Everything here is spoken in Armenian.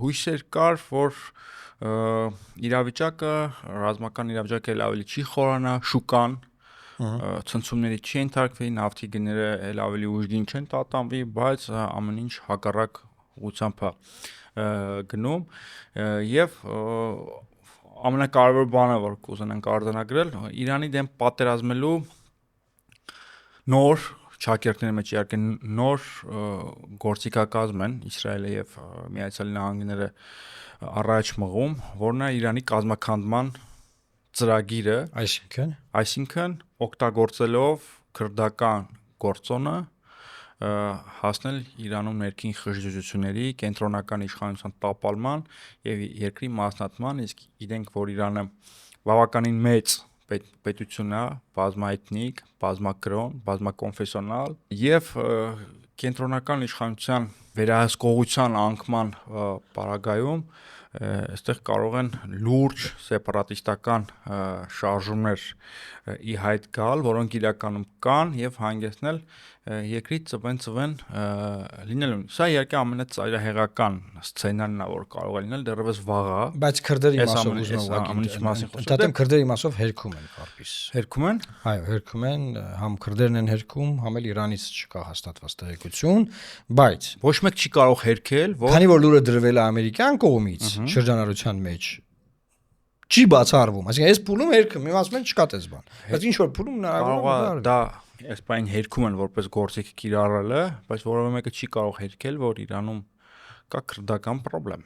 Հույսեր կար, որ իրավիճակը, ռազմական իրավիճակը էլ ավելի չի խորանա, շուկան ցնցումների չի ենթարկվի, նավթի գները էլ ավելի ուժգին չեն տատանվի, բայց ամեն ինչ հակառակ ուղղությամբ է գնում եւ ամենակարևոր բանը, որ կուզենանք արձանագրել, Իրանի դեմ պատերազմելու նոր ճակերտների մեջ իհարկե նոր գործիքակազմ են Իսրայելը եւ Միացյալ Նահանգները առաջ մղում, որն է Իրանի կազմաքանդման ծրագիրը, այսինքն օգտագործելով քրդական գործոնը հասնել Իրանում ներքին խժժությունների, կենտրոնական իշխանության տապալման եւ երկրի մասնատման, իսկ իրենք որ Իրանը բավականին մեծ պետություն է, բազմաէթնիկ, բազմակրոն, բազմակոնֆեսիոնալ եւ կենտրոնական իշխանության վերահսկողության անկման պարագայում այստեղ կարող են լուրջ սեպարատիստական շարժումներ ի հայտ գալ, որոնք իրականում կան եւ հանգեցնել երկրի ծվեն լինելուն։ Սա իհարկե ամենածայրահեղական սցենարն է, որ կարող է լինել դեռևս վաղ, բայց քրդերի մասով ուզում քրդերի մասով հերքում են կարպիս։ Հերքում են։ Այո, հերքում են, համ քրդերն են հերքում, համ էլ Իրանից չկա հաստատված տեղեկություն, բայց ոչ մեկ չի կարող հերքել, որ քանի որ լուրը դրվել է ամերիկյան կողմից շրջանառության մեջ չի բացառվում, այսինքն այս փուլում հերքում, իմ ասում են չկա տես բան, բայց ինչ որ փուլում հնարավոր է դա այս բան հերքում են որպես գործիք կիրառելը, բայց որևէ մեկը չի կարող հերքել, որ Իրանում կա քրդական խնդրեմ։